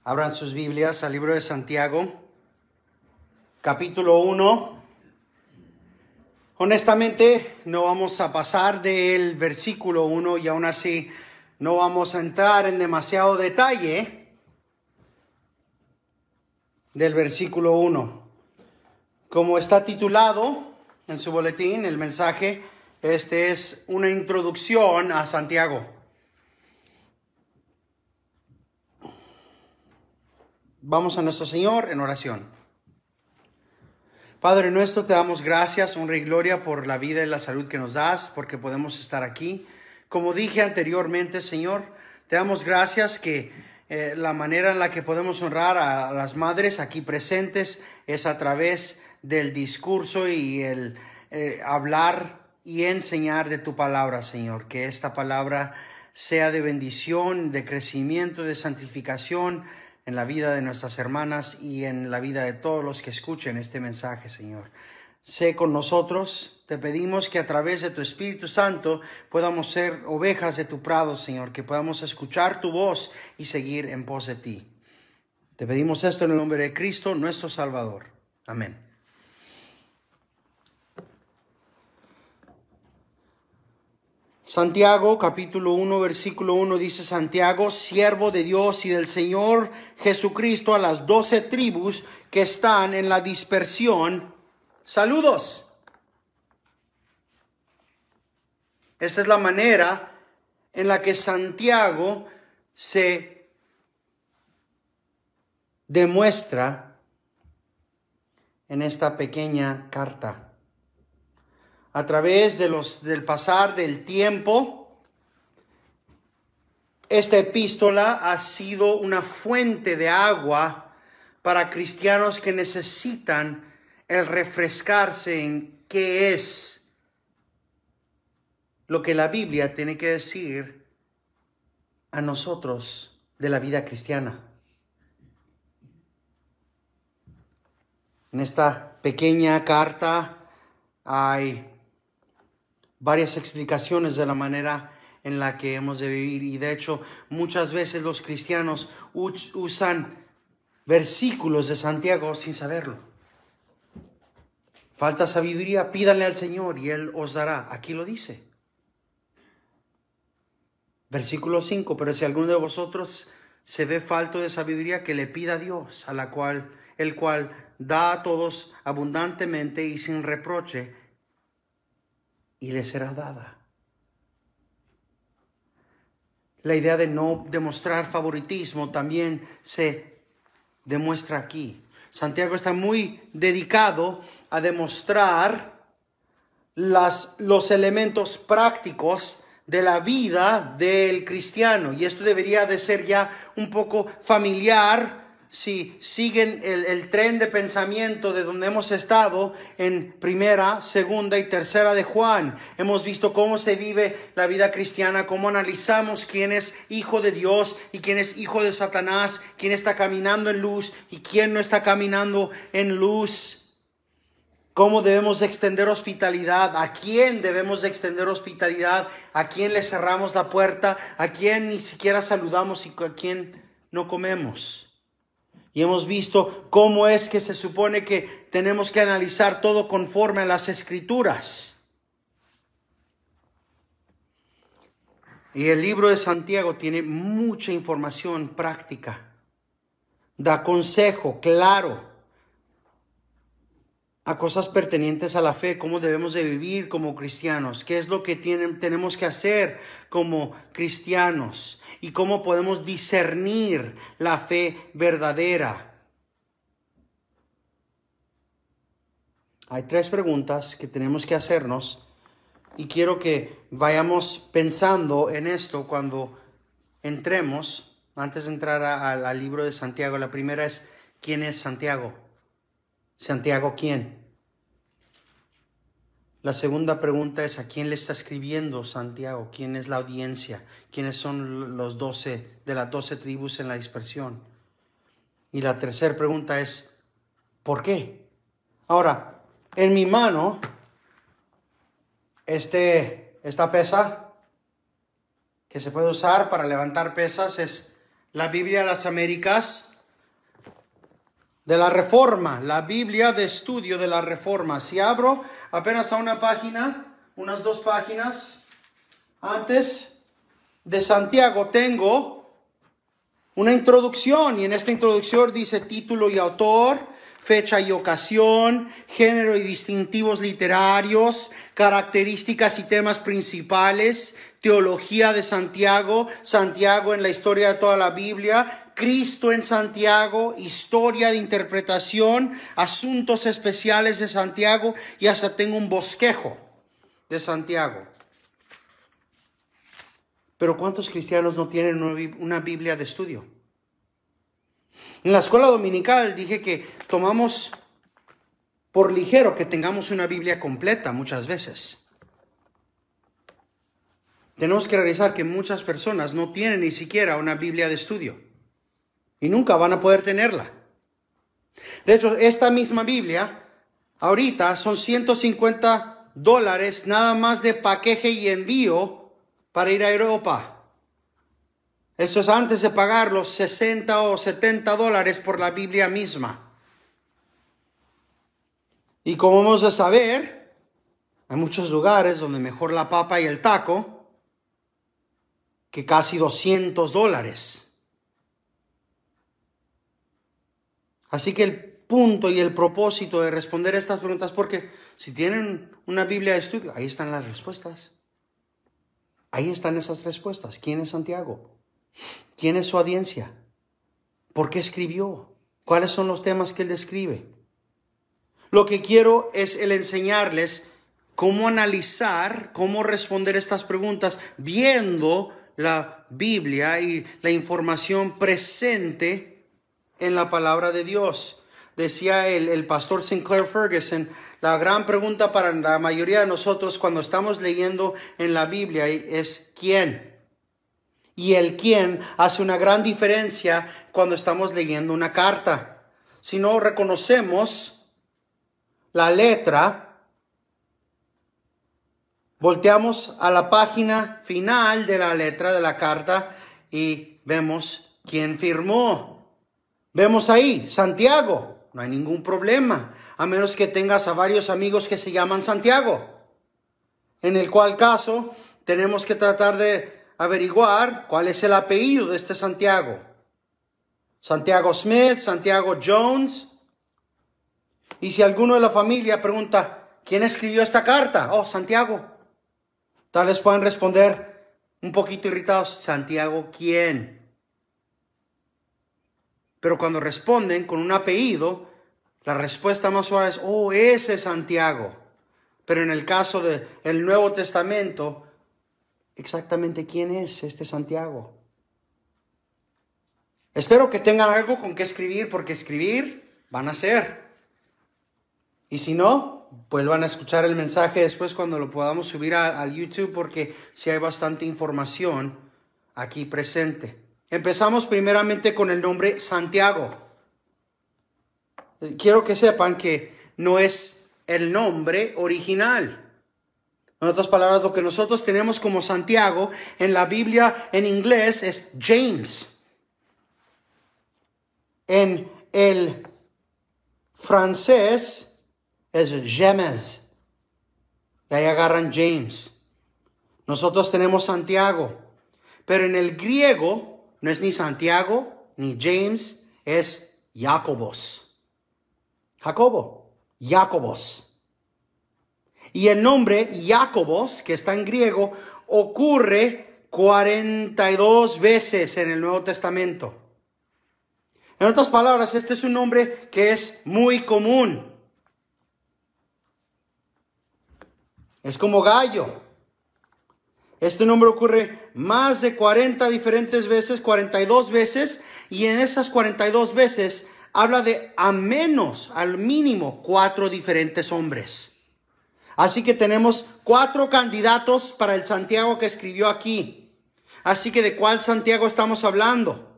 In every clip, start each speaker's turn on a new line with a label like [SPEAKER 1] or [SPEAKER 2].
[SPEAKER 1] Abran sus Biblias al libro de Santiago, capítulo 1. Honestamente, no vamos a pasar del versículo 1 y aún así no vamos a entrar en demasiado detalle del versículo 1. Como está titulado en su boletín, el mensaje, este es una introducción a Santiago. Vamos a nuestro Señor en oración. Padre nuestro, te damos gracias, honra y gloria por la vida y la salud que nos das, porque podemos estar aquí. Como dije anteriormente, Señor, te damos gracias que la manera en la que podemos honrar a las madres aquí presentes es a través del discurso y el hablar y enseñar de tu palabra, Señor. Que esta palabra sea de bendición, de crecimiento, de santificación en la vida de nuestras hermanas y en la vida de todos los que escuchen este mensaje, Señor. Sé con nosotros, te pedimos que a través de tu Espíritu Santo podamos ser ovejas de tu prado, Señor, que podamos escuchar tu voz y seguir en pos de ti. Te pedimos esto en el nombre de Cristo, nuestro Salvador. Amén. Santiago, capítulo 1, versículo 1, dice: Santiago, siervo de Dios y del Señor Jesucristo, a las 12 tribus que están en la dispersión, saludos. Esa es la manera en la que Santiago se demuestra en esta pequeña carta. A través del pasar del tiempo, esta epístola ha sido una fuente de agua para cristianos que necesitan el refrescarse en qué es lo que la Biblia tiene que decir a nosotros de la vida cristiana. En esta pequeña carta hay varias explicaciones de la manera en la que hemos de vivir, y de hecho muchas veces los cristianos usan versículos de Santiago sin saberlo. Falta sabiduría, pídanle al Señor y Él os dará. Aquí lo dice. Versículo 5, pero si alguno de vosotros se ve falto de sabiduría, que le pida a Dios, el cual da a todos abundantemente y sin reproche, y le será dada. La idea de no demostrar favoritismo también se demuestra aquí. Santiago está muy dedicado a demostrar los elementos prácticos de la vida del cristiano. Y esto debería de ser ya un poco familiar si siguen el tren de pensamiento de donde hemos estado en primera, segunda y tercera de Juan. Hemos visto cómo se vive la vida cristiana, cómo analizamos quién es hijo de Dios y quién es hijo de Satanás, quién está caminando en luz y quién no está caminando en luz. Cómo debemos de extender hospitalidad, a quién debemos de extender hospitalidad, a quién le cerramos la puerta, a quién ni siquiera saludamos y a quién no comemos. Y hemos visto cómo es que se supone que tenemos que analizar todo conforme a las Escrituras. Y el libro de Santiago tiene mucha información práctica. Da consejo claro a cosas pertenecientes a la fe, cómo debemos de vivir como cristianos, qué es lo que tenemos que hacer como cristianos y cómo podemos discernir la fe verdadera. Hay 3 preguntas que tenemos que hacernos y quiero que vayamos pensando en esto cuando entremos, antes de entrar al libro de Santiago. La primera es: ¿quién es Santiago? ¿Santiago quién? La segunda pregunta es: ¿a quién le está escribiendo Santiago? ¿Quién es la audiencia? ¿Quiénes son los 12 de las 12 tribus en la dispersión? Y la tercera pregunta es: ¿por qué? Ahora, en mi mano, esta pesa que se puede usar para levantar pesas es la Biblia de las Américas, de la Reforma, la Biblia de estudio de la Reforma. Si abro apenas a una página, unas 2 páginas antes de Santiago, tengo una introducción, y en esta introducción dice título y autor, fecha y ocasión, género y distintivos literarios, características y temas principales, teología de Santiago, Santiago en la historia de toda la Biblia, Cristo en Santiago, historia de interpretación, asuntos especiales de Santiago, y hasta tengo un bosquejo de Santiago. Pero ¿cuántos cristianos no tienen una Biblia de estudio? En la escuela dominical dije que tomamos por ligero que tengamos una Biblia completa muchas veces. Tenemos que realizar que muchas personas no tienen ni siquiera una Biblia de estudio y nunca van a poder tenerla. De hecho, esta misma Biblia ahorita son $150 nada más de paquete y envío para ir a Europa. Eso es antes de pagar los $60 o $70 por la Biblia misma. Y como vamos a saber, hay muchos lugares donde mejor la papa y el taco que casi $200. Así que el punto y el propósito de responder estas preguntas, porque si tienen una Biblia de estudio, ahí están las respuestas. Ahí están esas respuestas. ¿Quién es Santiago? ¿Quién es su audiencia? ¿Por qué escribió? ¿Cuáles son los temas que él describe? Lo que quiero es el enseñarles cómo analizar, cómo responder estas preguntas, viendo la Biblia y la información presente en la palabra de Dios. Decía el pastor Sinclair Ferguson, la gran pregunta para la mayoría de nosotros cuando estamos leyendo en la Biblia es ¿quién? Y el quién hace una gran diferencia cuando estamos leyendo una carta. Si no reconocemos la letra, volteamos a la página final de la letra de la carta y vemos quién firmó. Vemos ahí, Santiago. No hay ningún problema, a menos que tengas a varios amigos que se llaman Santiago. En el cual caso, tenemos que tratar de averiguar cuál es el apellido de este Santiago. Santiago Smith, Santiago Jones. Y si alguno de la familia pregunta, ¿quién escribió esta carta? Oh, Santiago. Tal vez puedan responder un poquito irritados, ¿Santiago quién? Pero cuando responden con un apellido, la respuesta más suave es, oh, ese es Santiago. Pero en el caso del Nuevo Testamento, exactamente quién es este Santiago. Espero que tengan algo con qué escribir, porque escribir van a hacer. Y si no, vuelvan a escuchar el mensaje después cuando lo podamos subir al YouTube, porque sí hay bastante información aquí presente. Empezamos primeramente con el nombre Santiago. Quiero que sepan que no es el nombre original. En otras palabras, lo que nosotros tenemos como Santiago en la Biblia en inglés es James. En el francés es James. De ahí agarran James. Nosotros tenemos Santiago. Pero en el griego no es ni Santiago ni James, es Jacobos. Jacobo, Jacobos. Y el nombre Jacobos, que está en griego, ocurre 42 veces en el Nuevo Testamento. En otras palabras, este es un nombre que es muy común. Es como Gallo. Este nombre ocurre más de 40 diferentes veces, 42 veces, y en esas 42 veces habla de al mínimo 4 diferentes hombres. Así que tenemos 4 candidatos para el Santiago que escribió aquí. Así que ¿de cuál Santiago estamos hablando?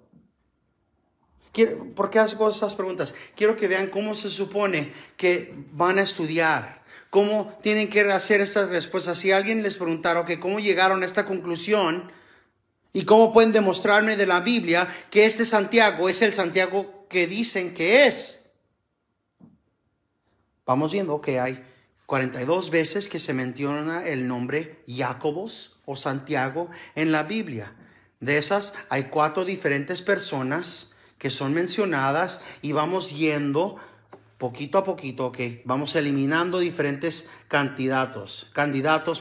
[SPEAKER 1] ¿Por qué hago estas preguntas? Quiero que vean cómo se supone que van a estudiar. Cómo tienen que hacer estas respuestas. Si alguien les preguntara, okay, ¿cómo llegaron a esta conclusión? ¿Y cómo pueden demostrarme de la Biblia que este Santiago es el Santiago que dicen que es? vamos viendo que hay 42 veces que se menciona el nombre Jacobos o Santiago en la Biblia. De esas hay 4 diferentes personas que son mencionadas y vamos yendo poquito a poquito, ok. Vamos eliminando diferentes candidatos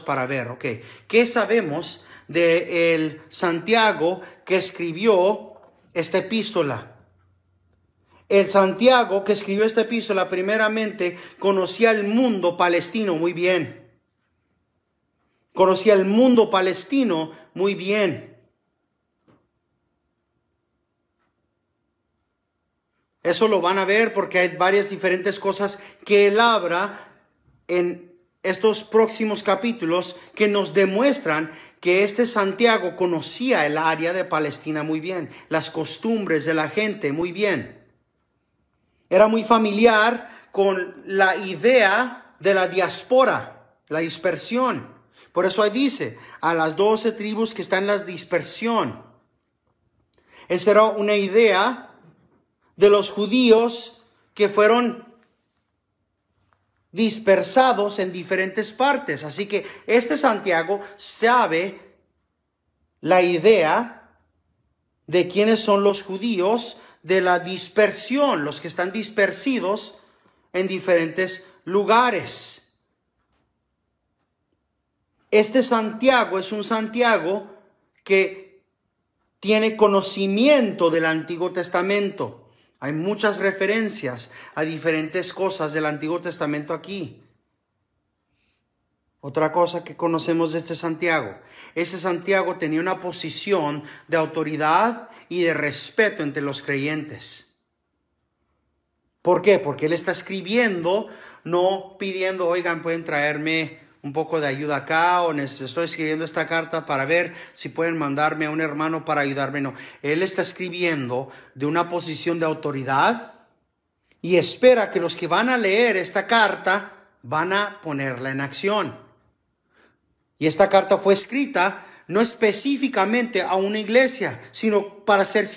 [SPEAKER 1] para ver, ok. ¿Qué sabemos de el Santiago que escribió esta epístola? El Santiago que escribió esta epístola primeramente conocía el mundo palestino muy bien. Conocía el mundo palestino muy bien. Eso lo van a ver porque hay varias diferentes cosas que él habla en estos próximos capítulos que nos demuestran que este Santiago conocía el área de Palestina muy bien, las costumbres de la gente muy bien. Era muy familiar con la idea de la diáspora, la dispersión. Por eso ahí dice, a las 12 tribus que están en la dispersión. Esa era una idea de los judíos que fueron dispersados en diferentes partes. Así que este Santiago sabe la idea de quiénes son los judíos de la dispersión, los que están dispersidos en diferentes lugares. Este Santiago es un Santiago que tiene conocimiento del Antiguo Testamento. Hay muchas referencias a diferentes cosas del Antiguo Testamento aquí. Otra cosa que conocemos de este Santiago tenía una posición de autoridad y de respeto entre los creyentes. ¿Por qué? Porque él está escribiendo, no pidiendo, oigan, pueden traerme un poco de ayuda acá, o estoy escribiendo esta carta para ver si pueden mandarme a un hermano para ayudarme. No, él está escribiendo de una posición de autoridad y espera que los que van a leer esta carta van a ponerla en acción. Y esta carta fue escrita no específicamente a una iglesia, sino para ser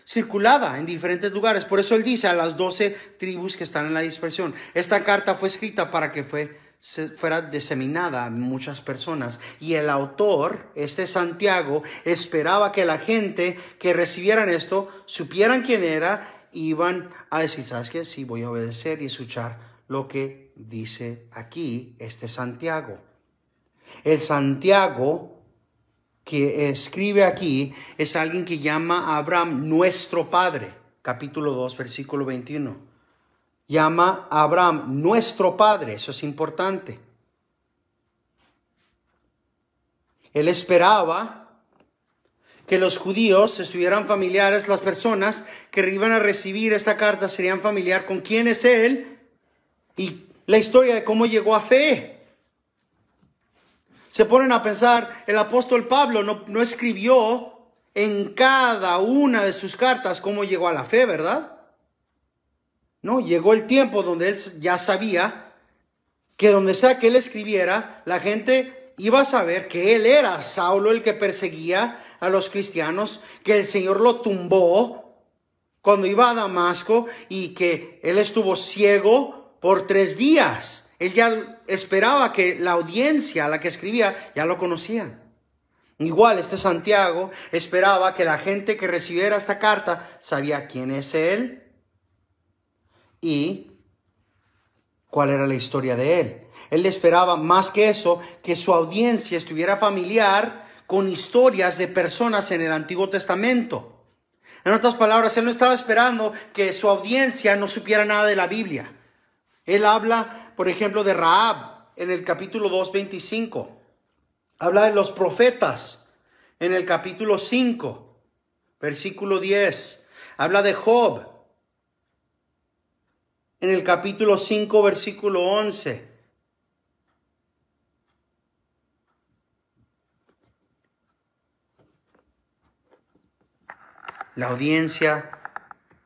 [SPEAKER 1] circulada en diferentes lugares. Por eso él dice a las 12 tribus que están en la dispersión. Esta carta fue escrita para que fuera diseminada a muchas personas. Y el autor, este Santiago, esperaba que la gente que recibieran esto supieran quién era y iban a decir, ¿sabes qué? Sí, voy a obedecer y escuchar lo que dice aquí este Santiago. El Santiago que escribe aquí es alguien que llama a Abraham nuestro padre. Capítulo 2, versículo 21. Llama a Abraham nuestro padre. Eso es importante. Él esperaba que los judíos estuvieran familiares, las personas que iban a recibir esta carta serían familiar con quién es él y la historia de cómo llegó a fe. Se ponen a pensar, el apóstol Pablo no escribió en cada una de sus cartas cómo llegó a la fe, ¿verdad? No, llegó el tiempo donde él ya sabía que donde sea que él escribiera, la gente iba a saber que él era Saulo el que perseguía a los cristianos, que el Señor lo tumbó cuando iba a Damasco y que él estuvo ciego por 3 días. Él ya esperaba que la audiencia a la que escribía ya lo conocían. Igual este Santiago esperaba que la gente que recibiera esta carta sabía quién es él y cuál era la historia de él. Él esperaba más que eso, que su audiencia estuviera familiar con historias de personas en el Antiguo Testamento. En otras palabras, él no estaba esperando que su audiencia no supiera nada de la Biblia. Él habla, por ejemplo, de Rahab en el capítulo 2:25. Habla de los profetas en el capítulo 5, versículo 10. Habla de Job en el capítulo 5, versículo 11. La audiencia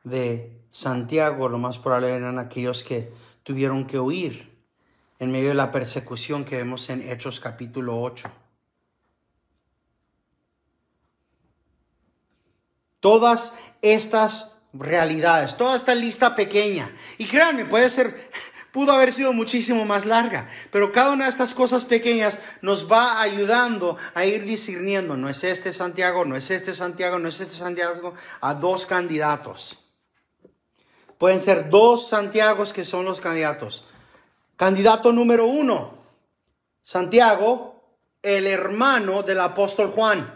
[SPEAKER 1] de Santiago, lo más probable eran aquellos que tuvieron que huir en medio de la persecución que vemos en Hechos capítulo 8. Todas estas realidades, toda esta lista pequeña. Y créanme, pudo haber sido muchísimo más larga, pero cada una de estas cosas pequeñas nos va ayudando a ir discerniendo. No es este Santiago, no es este Santiago, no es este Santiago, a dos candidatos. Pueden ser dos Santiagos que son los candidatos. Candidato número 1, Santiago, el hermano del apóstol Juan.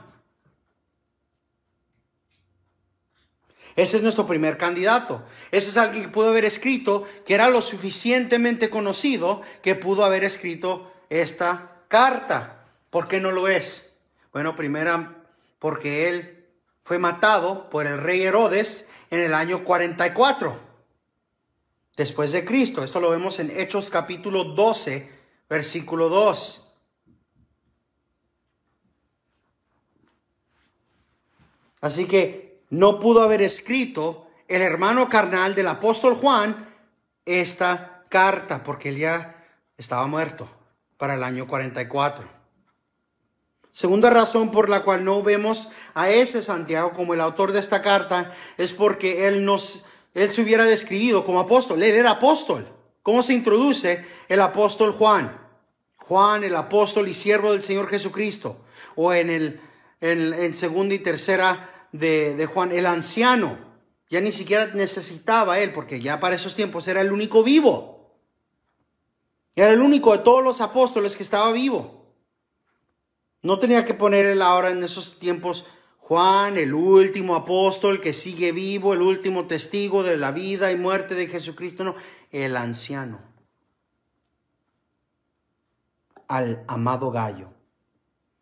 [SPEAKER 1] Ese es nuestro primer candidato. Ese es alguien que pudo haber escrito, que era lo suficientemente conocido, que pudo haber escrito esta carta. ¿Por qué no lo es? Bueno, primero porque él fue matado por el rey Herodes en el año 44 después de Cristo. Esto lo vemos en Hechos capítulo 12, versículo 2. Así que no pudo haber escrito el hermano carnal del apóstol Juan esta carta, porque él ya estaba muerto para el año 44. Segunda razón por la cual no vemos a ese Santiago como el autor de esta carta es porque él se hubiera describido como apóstol. Él era apóstol. ¿Cómo se introduce el apóstol Juan? Juan, el apóstol y siervo del Señor Jesucristo. O en segunda y tercera de Juan, el anciano. Ya ni siquiera necesitaba él, porque ya para esos tiempos era el único vivo. Era el único de todos los apóstoles que estaba vivo. No tenía que poner él ahora en esos tiempos Juan, el último apóstol que sigue vivo, el último testigo de la vida y muerte de Jesucristo. No, el anciano. Al amado Gallo.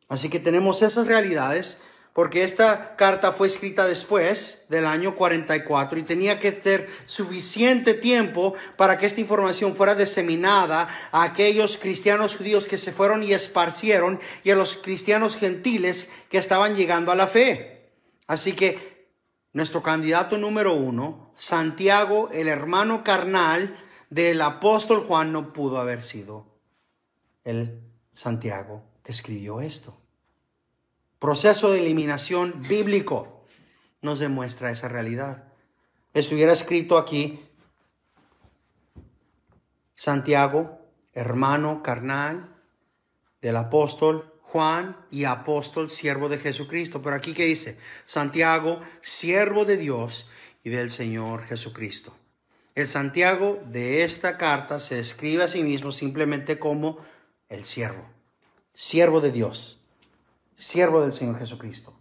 [SPEAKER 1] Así que tenemos esas realidades, porque esta carta fue escrita después del año 44 y tenía que ser suficiente tiempo para que esta información fuera diseminada a aquellos cristianos judíos que se fueron y esparcieron y a los cristianos gentiles que estaban llegando a la fe. Así que nuestro candidato número 1, Santiago, el hermano carnal del apóstol Juan, no pudo haber sido el Santiago que escribió esto. Proceso de eliminación bíblico nos demuestra esa realidad. Estuviera escrito aquí, Santiago, hermano carnal del apóstol Juan y apóstol, siervo de Jesucristo. Pero aquí, ¿qué dice? Santiago, siervo de Dios y del Señor Jesucristo. El Santiago de esta carta se describe a sí mismo simplemente como el siervo de Dios. Siervo del Señor Jesucristo.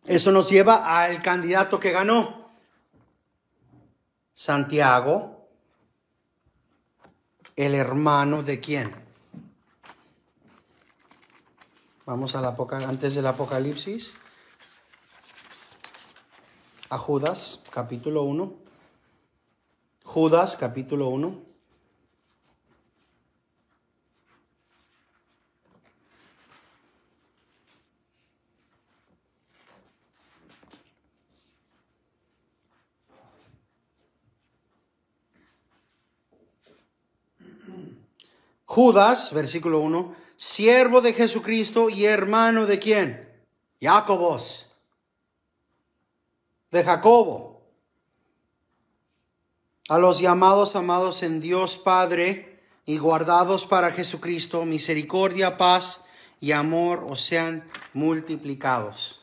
[SPEAKER 1] Eso nos lleva al candidato que ganó. Santiago, el hermano de quién. Vamos antes del Apocalipsis. A Judas, capítulo 1. Judas, capítulo 1. Judas, versículo 1, siervo de Jesucristo y hermano de quién? Jacobos, de Jacobo. A los llamados, amados en Dios Padre y guardados para Jesucristo, misericordia, paz y amor os sean multiplicados.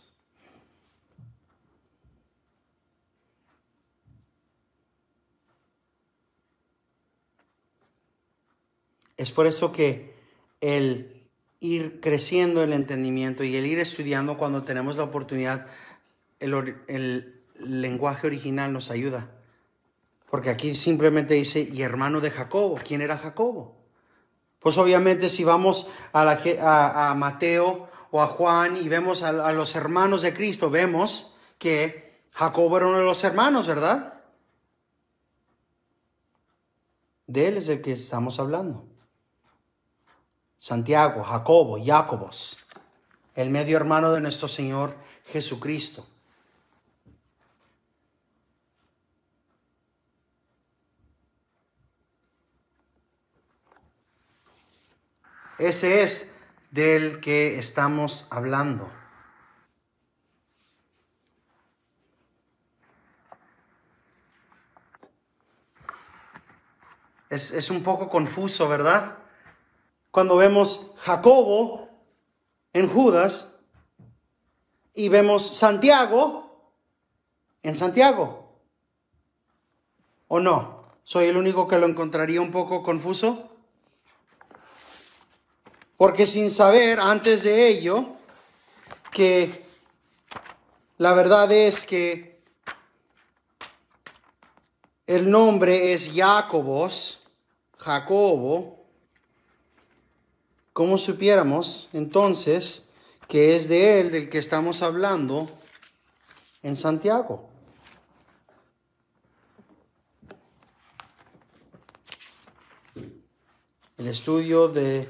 [SPEAKER 1] Es por eso que el ir creciendo el entendimiento y el ir estudiando cuando tenemos la oportunidad, el lenguaje original nos ayuda. Porque aquí simplemente dice, y hermano de Jacobo. ¿Quién era Jacobo? Pues obviamente si vamos a Mateo o a Juan y vemos a los hermanos de Cristo, vemos que Jacobo era uno de los hermanos, ¿verdad? De él es el que estamos hablando. Santiago, Jacobo, Jacobos, el medio hermano de nuestro Señor Jesucristo. Ese es del que estamos hablando. Es un poco confuso, ¿verdad? Cuando vemos Jacobo en Judas y vemos Santiago en Santiago. ¿O no? ¿Soy el único que lo encontraría un poco confuso? Porque sin saber antes de ello que la verdad es que el nombre es Jacobo, ¿cómo supiéramos entonces que es de él del que estamos hablando en Santiago? El estudio del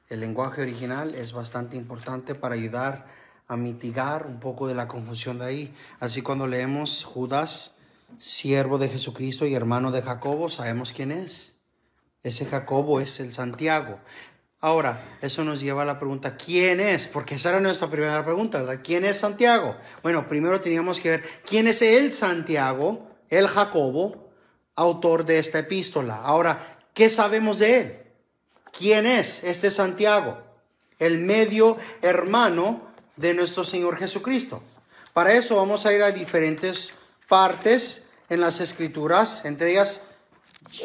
[SPEAKER 1] lenguaje original es bastante importante para ayudar a mitigar un poco de la confusión de ahí. Así cuando leemos Judas, siervo de Jesucristo y hermano de Jacobo, sabemos quién es. Ese Jacobo es el Santiago. Ahora, eso nos lleva a la pregunta, ¿quién es? Porque esa era nuestra primera pregunta, ¿verdad? ¿Quién es Santiago? Bueno, primero teníamos que ver quién es el Santiago, el Jacobo, autor de esta epístola. Ahora, ¿qué sabemos de él? ¿Quién es este Santiago? El medio hermano de nuestro Señor Jesucristo. Para eso vamos a ir a diferentes partes en las Escrituras, entre ellas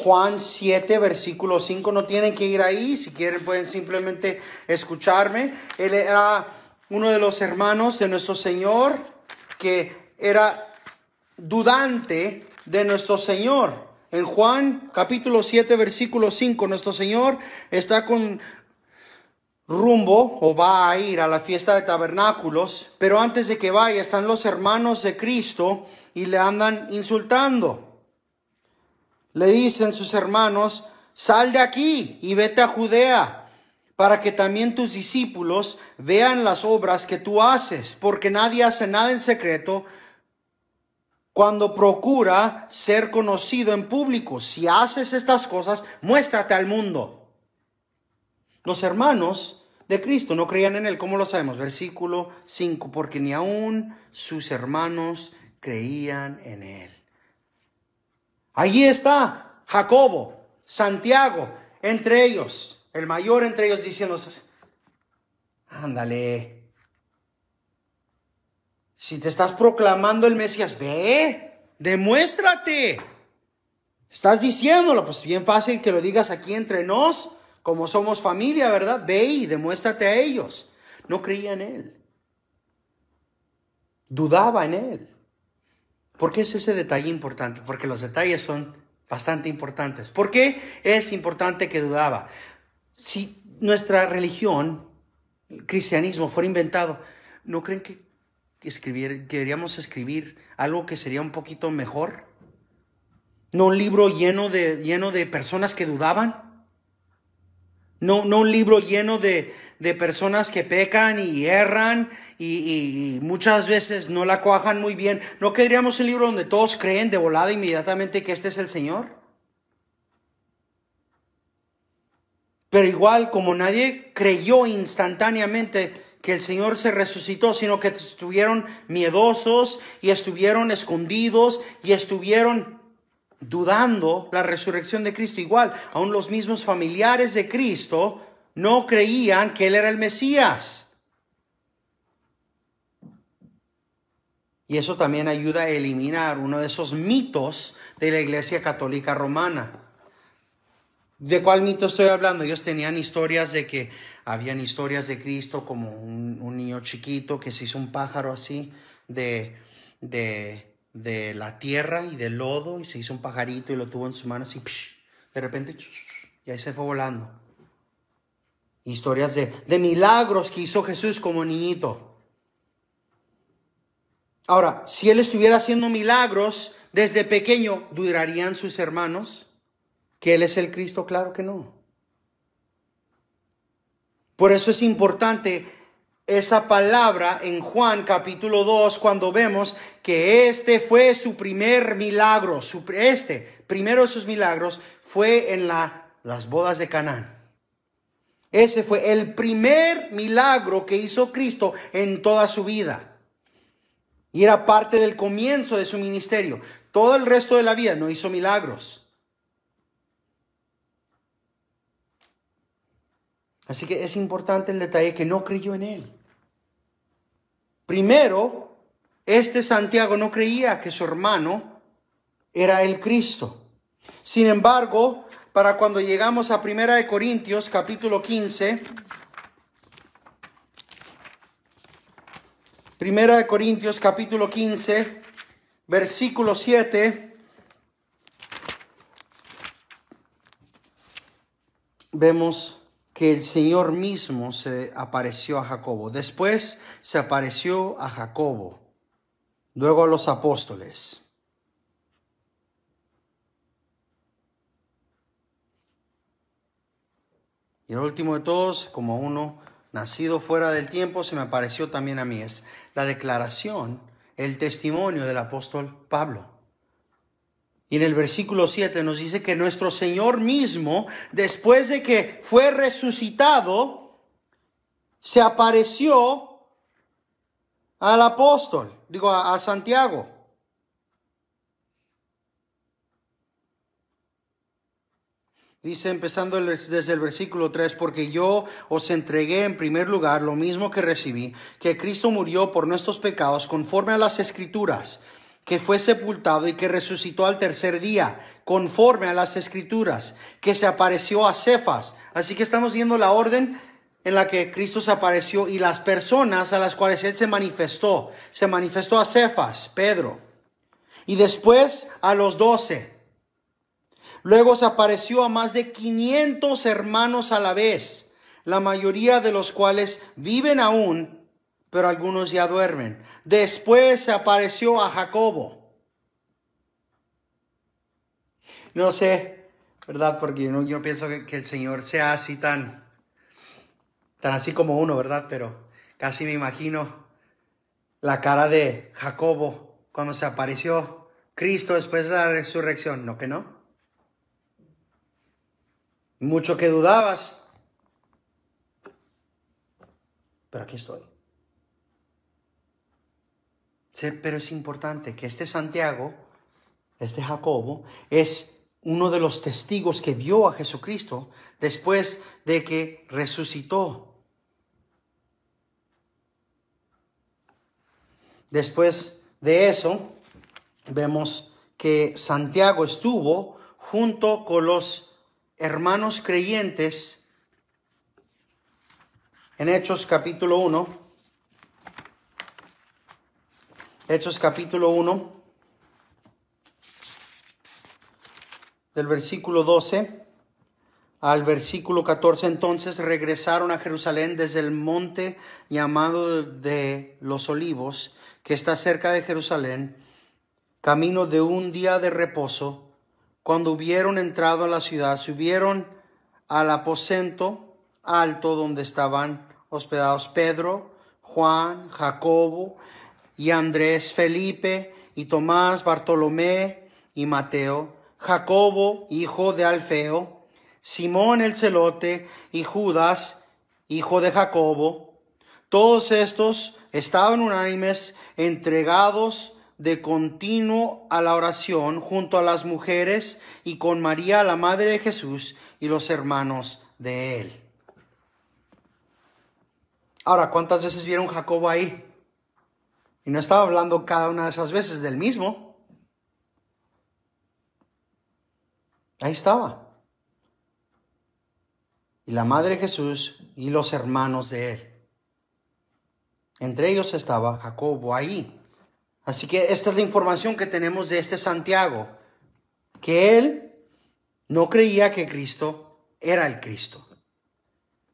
[SPEAKER 1] Juan 7, versículo 5. No tienen que ir ahí, si quieren pueden simplemente escucharme. Él era uno de los hermanos de nuestro Señor que era dudante de nuestro Señor. En Juan capítulo 7, versículo 5, nuestro Señor está con rumbo o va a ir a la fiesta de tabernáculos, pero antes de que vaya están los hermanos de Cristo y le andan insultando. Le dicen sus hermanos, sal de aquí y vete a Judea, para que también tus discípulos vean las obras que tú haces, porque nadie hace nada en secreto cuando procura ser conocido en público. Si haces estas cosas, muéstrate al mundo. Los hermanos de Cristo no creían en él. ¿Cómo lo sabemos? Versículo 5, porque ni aún sus hermanos creían en él. Allí está Jacobo, Santiago, entre ellos, el mayor entre ellos, diciendo, ándale, si te estás proclamando el Mesías, ve, demuéstrate. Estás diciéndolo, pues bien fácil que lo digas aquí entre nos, como somos familia, ¿verdad? Ve y demuéstrate a ellos. No creía en él. Dudaba en él. ¿Por qué es ese detalle importante? Porque los detalles son bastante importantes. ¿Por qué es importante que dudaba? Si nuestra religión, el cristianismo, fuera inventado, ¿no creen que deberíamos escribir algo que sería un poquito mejor? ¿No un libro lleno de personas que dudaban? No un libro lleno de personas que pecan y erran y muchas veces no la cuajan muy bien. ¿No querríamos un libro donde todos creen de volada inmediatamente que este es el Señor? Pero igual, como nadie creyó instantáneamente que el Señor se resucitó, sino que estuvieron miedosos y estuvieron escondidos y estuvieron dudando la resurrección de Cristo. Igual, aún los mismos familiares de Cristo no creían que Él era el Mesías. Y eso también ayuda a eliminar uno de esos mitos de la Iglesia Católica Romana. ¿De cuál mito estoy hablando? Ellos tenían historias de que habían historias de Cristo como un niño chiquito que se hizo un pájaro así de la tierra y del lodo y se hizo un pajarito y lo tuvo en su mano así, de repente, y ahí se fue volando. Historias de milagros que hizo Jesús como niñito. Ahora, si Él estuviera haciendo milagros desde pequeño, ¿dudarían sus hermanos que Él es el Cristo? Claro que no. Por eso es importante esa palabra en Juan capítulo 2, cuando vemos que este fue su primer milagro. Primero de sus milagros fue en las bodas de Canaán. Ese fue el primer milagro que hizo Cristo en toda su vida. Y era parte del comienzo de su ministerio. Todo el resto de la vida no hizo milagros. Así que es importante el detalle que no creyó en él. Primero, este Santiago no creía que su hermano era el Cristo. Sin embargo, para cuando llegamos a 1 Corintios capítulo 15, 1 Corintios capítulo 15, versículo 7, vemos que el Señor mismo se apareció a Jacobo. Después se apareció a Jacobo, luego a los apóstoles. Y el último de todos, como uno nacido fuera del tiempo, se me apareció también a mí. Es la declaración, el testimonio del apóstol Pablo. Y en el versículo 7 nos dice que nuestro Señor mismo, después de que fue resucitado, se apareció al apóstol, a Santiago. Dice, empezando desde el versículo 3, porque yo os entregué en primer lugar lo mismo que recibí, que Cristo murió por nuestros pecados conforme a las Escrituras, que fue sepultado y que resucitó al tercer día, conforme a las Escrituras, que se apareció a Cefas. Así que estamos viendo la orden en la que Cristo se apareció y las personas a las cuales Él se manifestó. Se manifestó a Cefas, Pedro, y después a los 12. Luego se apareció a más de 500 hermanos a la vez, la mayoría de los cuales viven aún, pero algunos ya duermen. Después se apareció a Jacobo. No sé, ¿verdad? Porque yo pienso que el Señor sea así tan así como uno, ¿verdad? Pero casi me imagino la cara de Jacobo cuando se apareció Cristo después de la resurrección. ¿No que no? Mucho que dudabas, pero aquí estoy. Sí, pero es importante que este Santiago, este Jacobo, es uno de los testigos que vio a Jesucristo después de que resucitó. Después de eso, vemos que Santiago estuvo junto con los hermanos creyentes en Hechos capítulo 1. Hechos capítulo 1, del versículo 12 al versículo 14. Entonces regresaron a Jerusalén desde el monte llamado de los Olivos, que está cerca de Jerusalén, camino de un día de reposo. Cuando hubieron entrado a la ciudad, subieron al aposento alto donde estaban hospedados Pedro, Juan, Jacobo y Andrés, Felipe y Tomás, Bartolomé y Mateo, Jacobo, hijo de Alfeo, Simón el celote y Judas, hijo de Jacobo. Todos estos estaban unánimes, entregados de continuo a la oración junto a las mujeres y con María, la madre de Jesús, y los hermanos de él. Ahora, ¿cuántas veces vieron Jacobo ahí? Y no estaba hablando cada una de esas veces del mismo. Ahí estaba. Y la madre de Jesús y los hermanos de él. Entre ellos estaba Jacobo ahí. Así que esta es la información que tenemos de este Santiago, que él no creía que Cristo era el Cristo.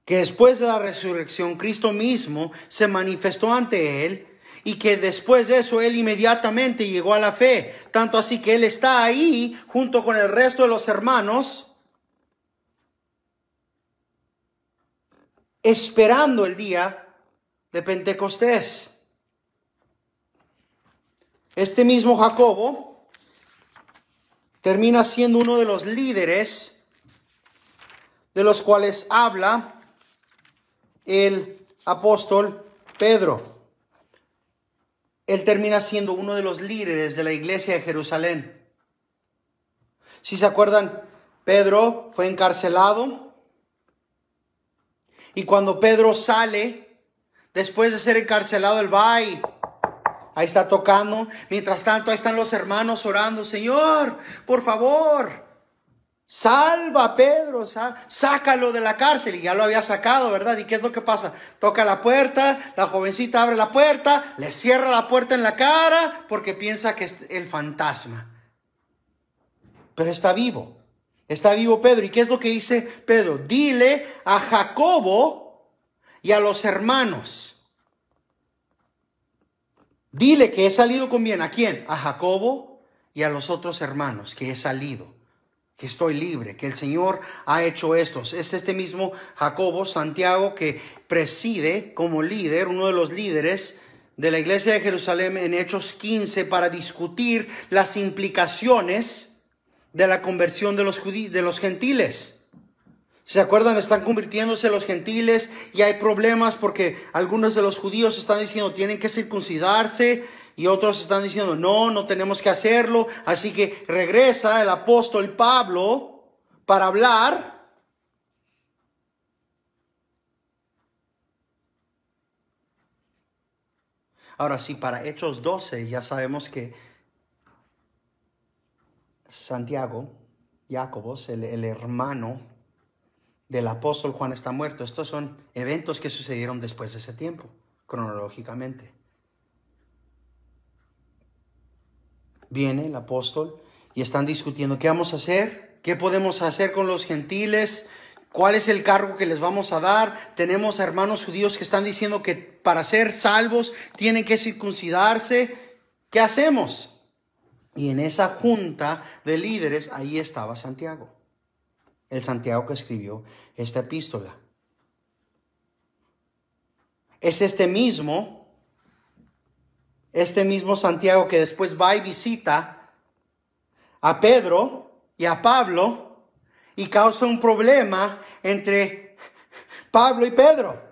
[SPEAKER 1] Que después de la resurrección, Cristo mismo se manifestó ante él y que después de eso, él inmediatamente llegó a la fe. Tanto así que él está ahí junto con el resto de los hermanos, esperando el día de Pentecostés. Este mismo Jacobo termina siendo uno de los líderes de los cuales habla el apóstol Pedro. Él termina siendo uno de los líderes de la iglesia de Jerusalén. Si se acuerdan, Pedro fue encarcelado Y cuando Pedro sale, después de ser encarcelado, él va y ahí está tocando. Mientras tanto, ahí están los hermanos orando. Señor, por favor, salva a Pedro, sácalo de la cárcel. Y ya lo había sacado, ¿verdad? ¿Y qué es lo que pasa? Toca la puerta, la jovencita abre la puerta, le cierra la puerta en la cara porque piensa que es el fantasma. Pero está vivo Pedro. ¿Y qué es lo que dice Pedro? Dile a Jacobo y a los hermanos. Dile que he salido con bien. ¿A quién? A Jacobo y a los otros hermanos, que he salido, que estoy libre, que el Señor ha hecho estos. Es este mismo Jacobo, Santiago, que preside como líder, uno de los líderes de la iglesia de Jerusalén en Hechos 15 para discutir las implicaciones de la conversión de los gentiles. ¿Se acuerdan? Están convirtiéndose los gentiles y hay problemas porque algunos de los judíos están diciendo tienen que circuncidarse y otros están diciendo no tenemos que hacerlo. Así que regresa el apóstol Pablo para hablar. Ahora sí, para Hechos 12 ya sabemos que Santiago, Jacobos, el hermano del apóstol Juan, está muerto. Estos son eventos que sucedieron después de ese tiempo, cronológicamente. Viene el apóstol y están discutiendo qué vamos a hacer, qué podemos hacer con los gentiles, cuál es el cargo que les vamos a dar. Tenemos hermanos judíos que están diciendo que para ser salvos tienen que circuncidarse. ¿Qué hacemos? Y en esa junta de líderes, ahí estaba Santiago. El Santiago que escribió esta epístola. Es este mismo Santiago que después va y visita a Pedro y a Pablo y causa un problema entre Pablo y Pedro.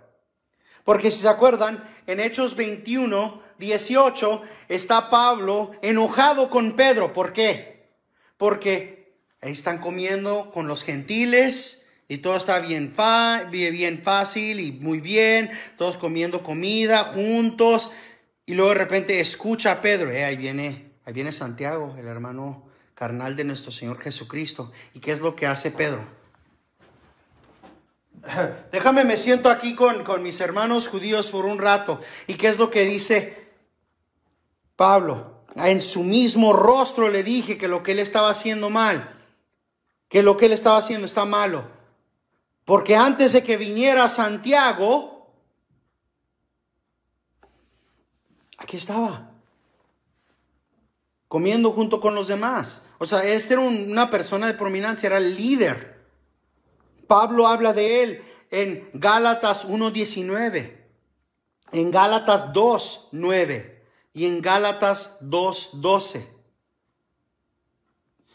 [SPEAKER 1] Porque si se acuerdan, en Hechos 21:18 está Pablo enojado con Pedro. ¿Por qué? Porque ahí están comiendo con los gentiles y todo está bien fácil y muy bien. Todos comiendo comida juntos. Y luego de repente escucha a Pedro. Ahí viene Santiago, el hermano carnal de nuestro Señor Jesucristo. ¿Y qué es lo que hace Pedro? Déjame, me siento aquí con mis hermanos judíos por un rato. ¿Y qué es lo que dice Pablo? En su mismo rostro le dije que lo que él estaba haciendo mal, que lo que él estaba haciendo está malo. Porque antes de que viniera Santiago, aquí estaba, comiendo junto con los demás. O sea, este era una persona de prominencia, era el líder. Pablo habla de él en Gálatas 1:19, en Gálatas 2:9 y en Gálatas 2:12.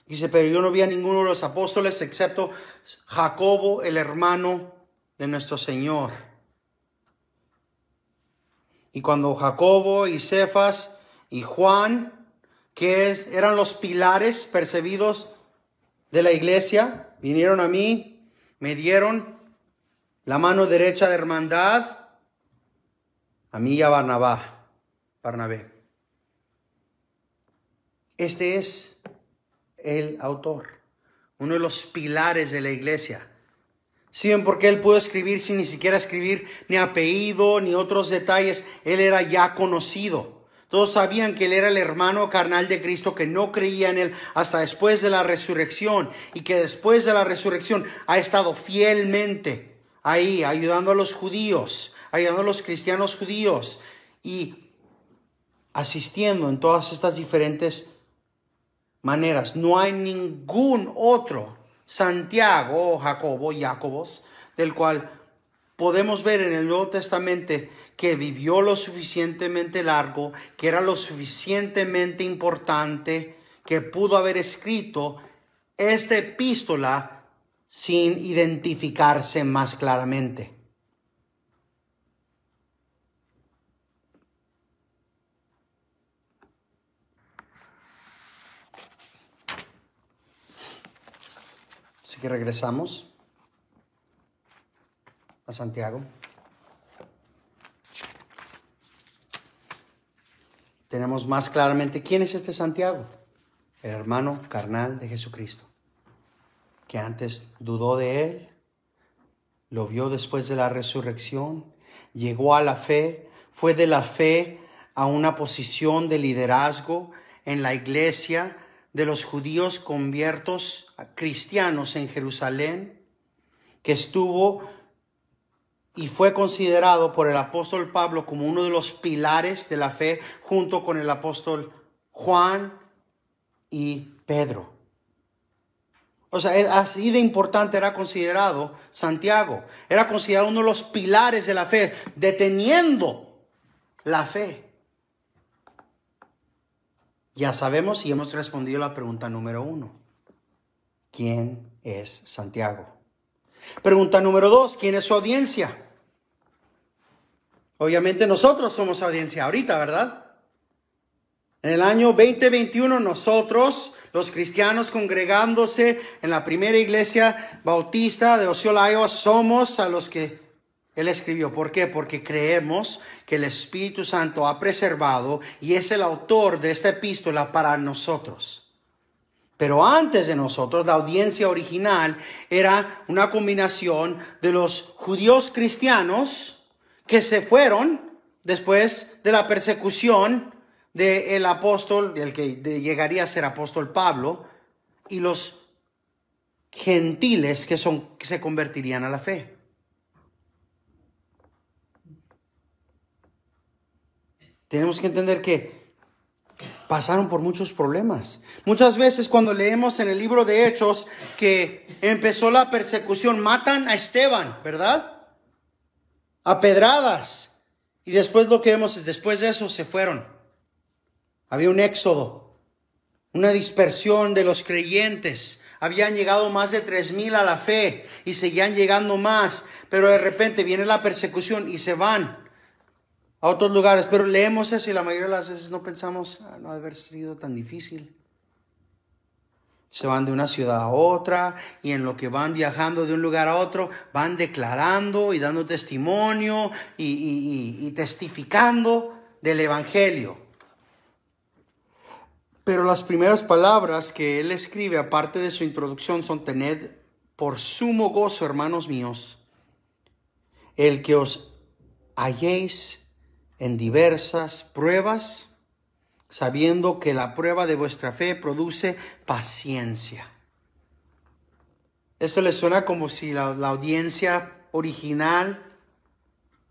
[SPEAKER 1] Dice, pero yo no vi a ninguno de los apóstoles excepto Jacobo, el hermano de nuestro Señor. Y cuando Jacobo y Cefas y Juan, eran los pilares percibidos de la iglesia, vinieron a mí, me dieron la mano derecha de hermandad, a mí y a Barnabé. Este es el autor, uno de los pilares de la iglesia. ¿Sí ven por qué él pudo escribir sin ni siquiera escribir ni apellido ni otros detalles? Él era ya conocido. Todos sabían que él era el hermano carnal de Cristo, que no creía en él hasta después de la resurrección y que después de la resurrección ha estado fielmente ahí ayudando a los judíos, ayudando a los cristianos judíos y asistiendo en todas estas diferentes maneras. No hay ningún otro Santiago o Jacobos del cual podemos ver en el Nuevo Testamento que vivió lo suficientemente largo, que era lo suficientemente importante, que pudo haber escrito esta epístola sin identificarse más claramente. Así que regresamos a Santiago. Tenemos más claramente quién es este Santiago, el hermano carnal de Jesucristo, que antes dudó de él, lo vio después de la resurrección, llegó a la fe, fue de la fe a una posición de liderazgo en la iglesia de los judíos conviertos cristianos en Jerusalén, que estuvo y fue considerado por el apóstol Pablo como uno de los pilares de la fe, junto con el apóstol Juan y Pedro. O sea, así de importante era considerado Santiago. Era considerado uno de los pilares de la fe, deteniendo la fe. Ya sabemos y hemos respondido la pregunta número 1. ¿Quién es Santiago? Pregunta número 2. ¿Quién es su audiencia? Obviamente nosotros somos audiencia ahorita, ¿verdad? En el año 2021 nosotros, los cristianos congregándose en la primera iglesia bautista de Osceola, Iowa, somos a los que él escribió. ¿Por qué? Porque creemos que el Espíritu Santo ha preservado y es el autor de esta epístola para nosotros. Pero antes de nosotros, la audiencia original era una combinación de los judíos cristianos que se fueron después de la persecución del apóstol, el que llegaría a ser apóstol Pablo, y los gentiles que se convertirían a la fe. Tenemos que entender que pasaron por muchos problemas. Muchas veces cuando leemos en el libro de Hechos que empezó la persecución, matan a Esteban, ¿verdad? A pedradas. Y después lo que vemos es, después de eso se fueron. Había un éxodo, una dispersión de los creyentes. Habían llegado más de 3,000 a la fe y seguían llegando más. Pero de repente viene la persecución y se van a otros lugares. Pero leemos eso y la mayoría de las veces no pensamos, no ha de haber sido tan difícil. Se van de una ciudad a otra y en lo que van viajando de un lugar a otro, van declarando y dando testimonio y testificando del evangelio. Pero las primeras palabras que él escribe, aparte de su introducción, son: tened por sumo gozo, hermanos míos, el que os halléis en diversas pruebas, sabiendo que la prueba de vuestra fe produce paciencia. Esto le suena como si la audiencia original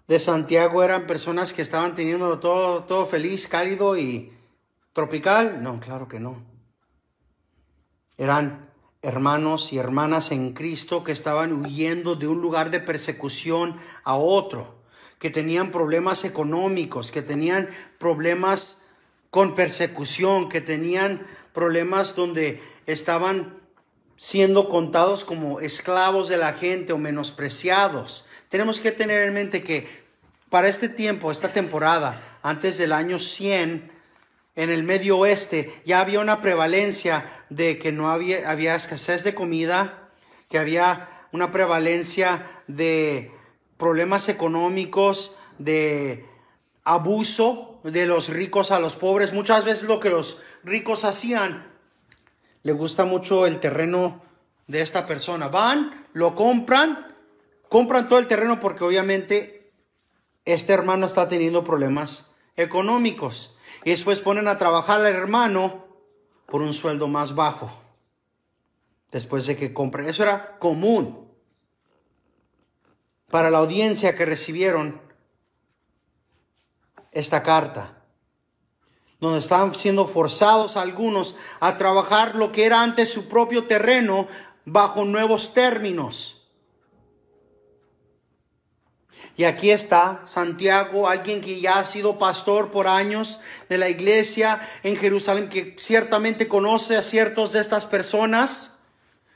[SPEAKER 1] de Santiago eran personas que estaban teniendo todo feliz, cálido y tropical. No, claro que no. Eran hermanos y hermanas en Cristo que estaban huyendo de un lugar de persecución a otro, que tenían problemas económicos, que tenían problemas con persecución, que tenían problemas donde estaban siendo contados como esclavos de la gente o menospreciados. Tenemos que tener en mente que para este tiempo, esta temporada, antes del año 100, en el Medio Oeste, ya había una prevalencia de que no había escasez de comida, que había una prevalencia de problemas económicos, de abuso de los ricos a los pobres. Muchas veces lo que los ricos hacían, le gusta mucho el terreno de esta persona. Van, lo compran todo el terreno porque obviamente este hermano está teniendo problemas económicos. Y después ponen a trabajar al hermano por un sueldo más bajo. Después de que compren. Eso era común para la audiencia que recibieron esta carta, donde estaban siendo forzados algunos a trabajar lo que era antes su propio terreno bajo nuevos términos. Y aquí está Santiago, alguien que ya ha sido pastor por años de la iglesia en Jerusalén, que ciertamente conoce a ciertos de estas personas,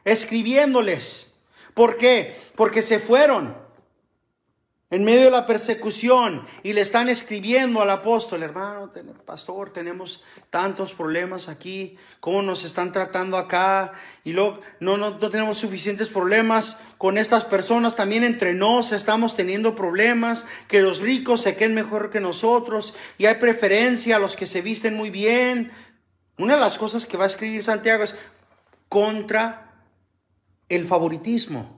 [SPEAKER 1] escribiéndoles. ¿Por qué? Porque se fueron. en medio de la persecución, y le están escribiendo al apóstol: hermano, pastor, tenemos tantos problemas aquí, cómo nos están tratando acá, y luego no tenemos suficientes problemas con estas personas, también entre nos estamos teniendo problemas, que los ricos se queden mejor que nosotros, y hay preferencia a los que se visten muy bien. Una de las cosas que va a escribir Santiago es contra el favoritismo.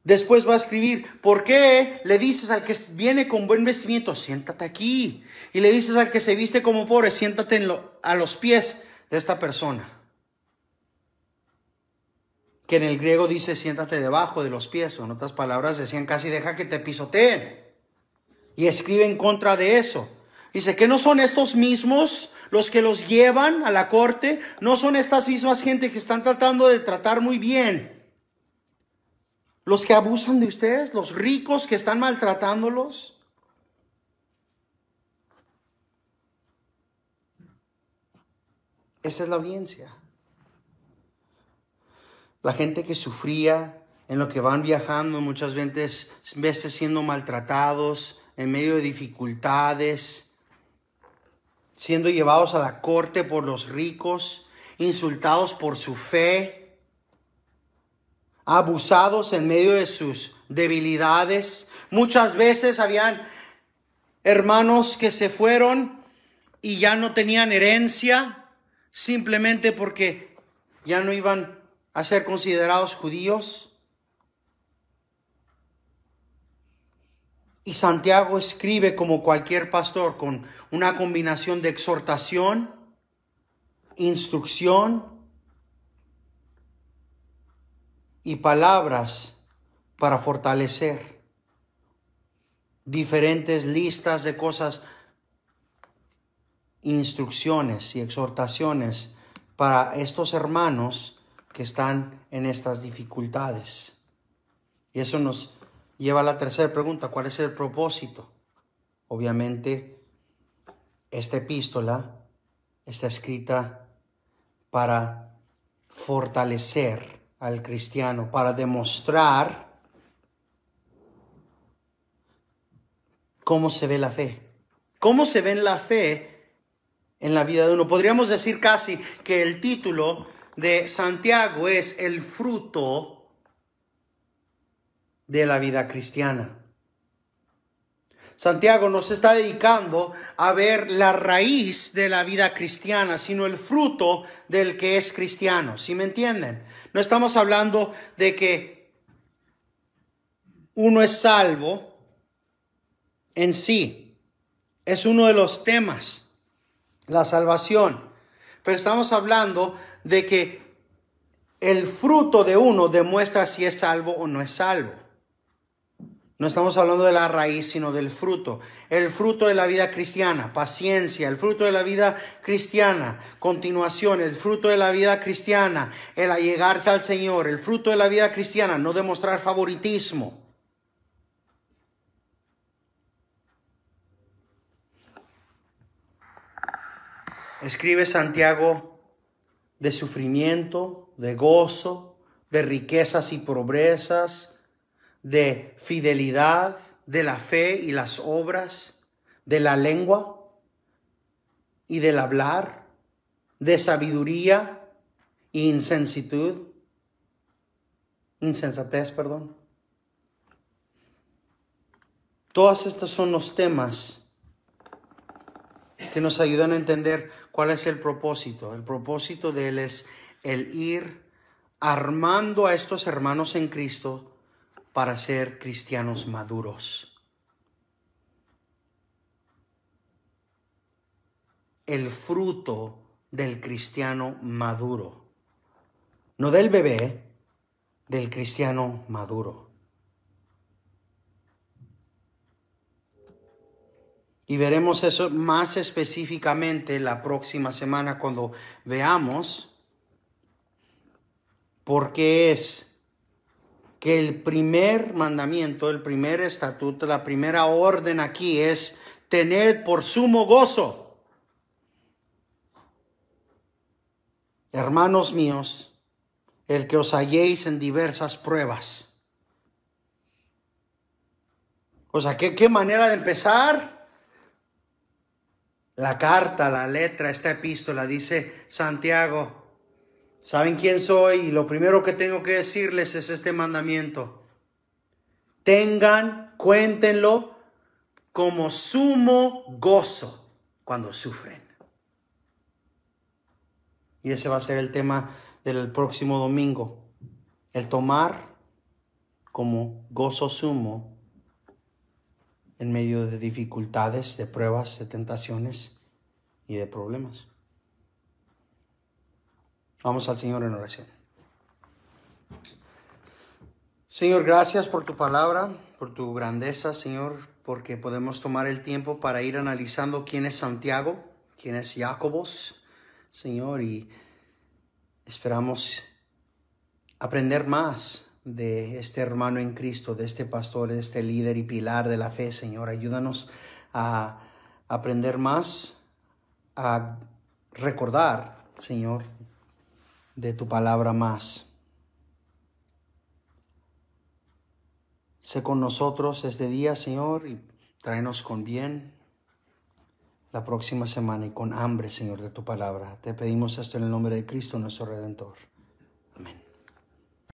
[SPEAKER 1] Después va a escribir: ¿por qué le dices al que viene con buen vestimiento, siéntate aquí? Y le dices al que se viste como pobre, siéntate a los pies de esta persona. Que en el griego dice siéntate debajo de los pies, o en otras palabras decían casi deja que te pisoteen. Y escribe en contra de eso. Dice que no son estos mismos los que los llevan a la corte, no son estas mismas gente que están tratando de tratar muy bien. Los que abusan de ustedes, los ricos que están maltratándolos. Esa es la audiencia. La gente que sufría en lo que van viajando, muchas veces siendo maltratados, en medio de dificultades, siendo llevados a la corte por los ricos, insultados por su fe, abusados en medio de sus debilidades. Muchas veces habían hermanos que se fueron y ya no tenían herencia, simplemente porque ya no iban a ser considerados judíos. Y Santiago escribe como cualquier pastor, con una combinación de exhortación, instrucción y palabras para fortalecer. Diferentes listas de cosas, instrucciones y exhortaciones para estos hermanos que están en estas dificultades. Y eso nos lleva a la tercera pregunta: ¿cuál es el propósito? Obviamente, esta epístola está escrita para fortalecer al cristiano, para demostrar cómo se ve la fe. ¿Cómo se ve la fe en la vida de uno? Podríamos decir casi que el título de Santiago es el fruto de la vida cristiana. Santiago nos está dedicando a ver la raíz de la vida cristiana, sino el fruto del que es cristiano. ¿Sí me entienden? No estamos hablando de que uno es salvo en sí. Es uno de los temas, la salvación. Pero estamos hablando de que el fruto de uno demuestra si es salvo o no es salvo. No estamos hablando de la raíz, sino del fruto. El fruto de la vida cristiana, paciencia. El fruto de la vida cristiana, continuación. El fruto de la vida cristiana, el allegarse al Señor. El fruto de la vida cristiana, no demostrar favoritismo. Escribe Santiago de sufrimiento, de gozo, de riquezas y pobrezas, de fidelidad, de la fe y las obras, de la lengua y del hablar, de sabiduría e insensatez. Todos estos son los temas que nos ayudan a entender cuál es el propósito. El propósito de él es el ir armando a estos hermanos en Cristo para ser cristianos maduros. El fruto del cristiano maduro. No del bebé, del cristiano maduro. Y veremos eso más específicamente la próxima semana cuando veamos por qué es que el primer mandamiento, el primer estatuto, la primera orden aquí es tener por sumo gozo. Hermanos míos, el que os halléis en diversas pruebas. O sea, ¿qué manera de empezar? La carta, la letra, esta epístola, dice Santiago, ¿saben quién soy? Y lo primero que tengo que decirles es este mandamiento. Cuéntenlo como sumo gozo cuando sufren. Y ese va a ser el tema del próximo domingo. El tomar como gozo sumo en medio de dificultades, de pruebas, de tentaciones y de problemas. Vamos al Señor en oración. Señor, gracias por tu palabra, por tu grandeza, Señor, porque podemos tomar el tiempo para ir analizando quién es Santiago, quién es Jacobos, Señor, y esperamos aprender más de este hermano en Cristo, de este pastor, de este líder y pilar de la fe, Señor. Ayúdanos a aprender más, a recordar, Señor, de tu palabra más. Sé con nosotros este día, Señor, y tráenos con bien la próxima semana y con hambre, Señor, de tu palabra. Te pedimos esto en el nombre de Cristo, nuestro Redentor. Amén.